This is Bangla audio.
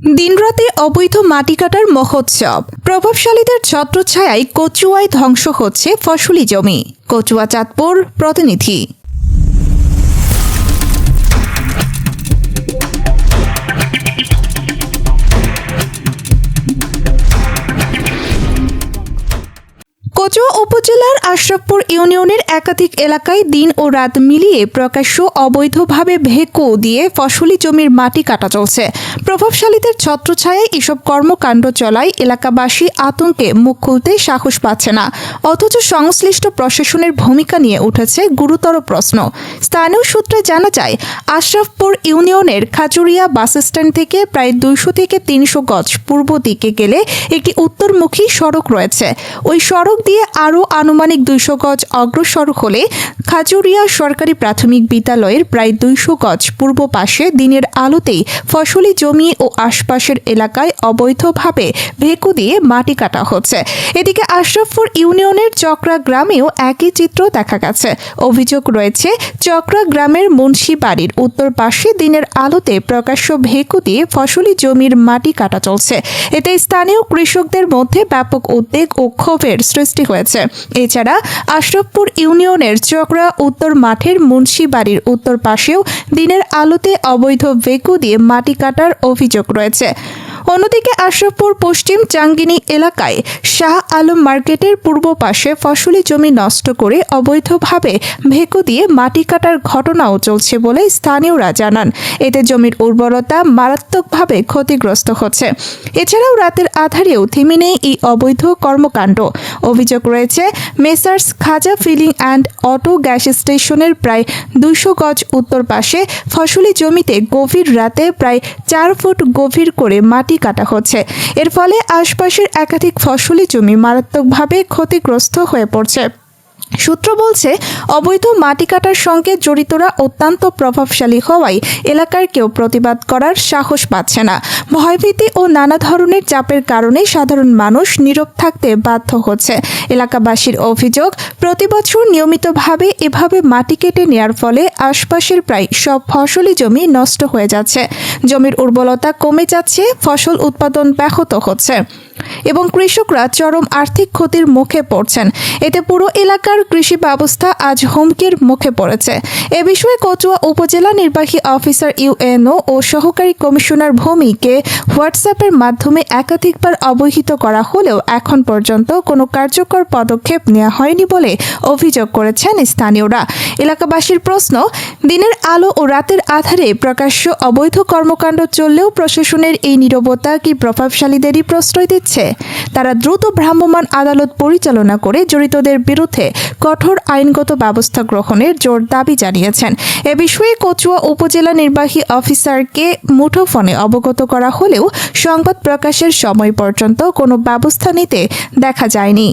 দিনরাতে অবৈধ মাটি কাটার মহোৎসব। প্রভাবশালীদের ছত্রছায়ায় কচুয়ায় ধ্বংস হচ্ছে ফসলি জমি। কচুয়া চাঁদপুর প্রতিনিধি। কচুয়া উপজেলার আশরাফপুর ইউনিয়নের একাধিক এলাকায় দিন ও রাত মিলিয়ে প্রকাশ্য অবৈধভাবে ভেকু দিয়ে ফসলি জমির মাটি কাটা চলছে। প্রভাবশালীদের ছত্রছায়ায় এসব কর্মকাণ্ড চলায় এলাকাবাসী আতঙ্কে মুখ খুলতে সাহস পাচ্ছে না। অথচ সংশ্লিষ্ট প্রশাসনের ভূমিকা নিয়ে উঠেছে গুরুতর প্রশ্ন। স্থানীয় সূত্রে জানা যায়, আশরাফপুর ইউনিয়নের খাজুরিয়া বাসস্ট্যান্ড থেকে প্রায় 200 থেকে 300 গজ পূর্ব দিকে গেলে একটি উত্তরমুখী সড়ক রয়েছে। ওই সড়ক দিয়ে আরও আনুমানিক 200 গজ অগ্রসর হলে খাজুরিয়া সরকারি প্রাথমিক বিদ্যালয়ের প্রায় 200 গজ পূর্ব পাশে দিনের আলোতেই ফসলি জমি ও আশপাশের এলাকায় অবৈধভাবে ভেকু দিয়ে মাটি কাটা হচ্ছে। এদিকে আশরাফপুর ইউনিয়নের চক্রা গ্রামেও একই চিত্র দেখা গেছে। অভিযোগ রয়েছে, চক্রা গ্রামের মুন্সি বাড়ির উত্তর পাশে দিনের আলোতে প্রকাশ্য ভেকু দিয়ে ফসলি জমির মাটি কাটা চলছে। এতে স্থানীয় কৃষকদের মধ্যে ব্যাপক উদ্বেগ ও ক্ষোভের সৃষ্টি হয়েছে। এছাড়া আশরাফপুর ইউনিয়নের চক্রা উত্তর মাঠের মুন্সি বাড়ির উত্তর পাশেও দিনের আলোতে অবৈধ ভেকু দিয়ে মাটি কাটার অভিযোগ রয়েছে। অন্যদিকে আশরাফপুর পশ্চিম চাঙ্গিনী এলাকায় শাহ আলম মার্কেটের পূর্ব পাশে ফসলি জমি নষ্ট করে অবৈধভাবে ভেকু দিয়ে মাটি কাটার ঘটনাও চলছে বলে স্থানীয়রা জানান। এতে জমির উর্বরতা মারাত্মকভাবে ক্ষতিগ্রস্ত হচ্ছে। এছাড়াও রাতের আধারেও থেমে নেই এই অবৈধ কর্মকাণ্ড। অভিযোগ রয়েছে, Messrs Khaja filling and auto gas স্টেশনের প্রায় 200 গজ উত্তর পাশে ফসলি জমিতে গভীর রাতে প্রায় 4 ফুট গভীর করে মাটি কাটা হচ্ছে। এর ফলে আশপাশের একাধিক ফসলি জমি মারাত্মকভাবে ক্ষতিগ্রস্ত হয়ে পড়ছে। সূত্র বলছে, অবৈধ মাটি কাটার সঙ্গে জড়িতরা অত্যন্ত প্রভাবশালী হওয়ায় এলাকার কেউ প্রতিবাদ করার সাহস পাচ্ছে না। ভয়ভীতি ও নানা ধরনের চাপের কারণে সাধারণ মানুষ নীরব থাকতে বাধ্য হচ্ছে। এলাকাবাসীর অভিযোগ, প্রতিবছর নিয়মিতভাবে এভাবে মাটি কেটে নেওয়ার ফলে আশপাশের প্রায় সব ফসলি জমি নষ্ট হয়ে যাচ্ছে। জমির উর্বরতা কমে যাচ্ছে, ফসল উৎপাদন ব্যাহত হচ্ছে এবং কৃষকরা চরম আর্থিক ক্ষতির মুখে পড়ছেন। এতে পুরো এলাকার কৃষি ব্যবস্থা আজ হুমকির মুখে পড়েছে। এ বিষয়ে কচুয়া উপজেলা নির্বাহী অফিসার ইউএনও ও সহকারী কমিশনার ভূমিকে হোয়াটসঅ্যাপের মাধ্যমে একাধিকবার অবহিত করা হলেও এখন পর্যন্ত কোনো কার্যকর পদক্ষেপ নেওয়া হয়নি বলে অভিযোগ করেছেন স্থানীয়রা। এলাকাবাসীর প্রশ্ন, দিনের আলো ও রাতের আধারে প্রকাশ্য অবৈধ কর্মকাণ্ড চললেও প্রশাসনের এই নীরবতা কি প্রভাবশালীদেরই প্রশ্রয় দিচ্ছে? তারা দ্রুত ভ্রাম্যমাণ আদালত পরিচালনা করে জড়িতদের বিরুদ্ধে কঠোর আইনগত ব্যবস্থা গ্রহণের জোর দাবি জানিয়েছেন। এ বিষয়ে কচুয়া উপজেলা নির্বাহী অফিসারকে মুঠোফোনে অবগত করা হলেও সংবাদ প্রকাশের সময় পর্যন্ত কোনো ব্যবস্থা নিতে দেখা যায়নি।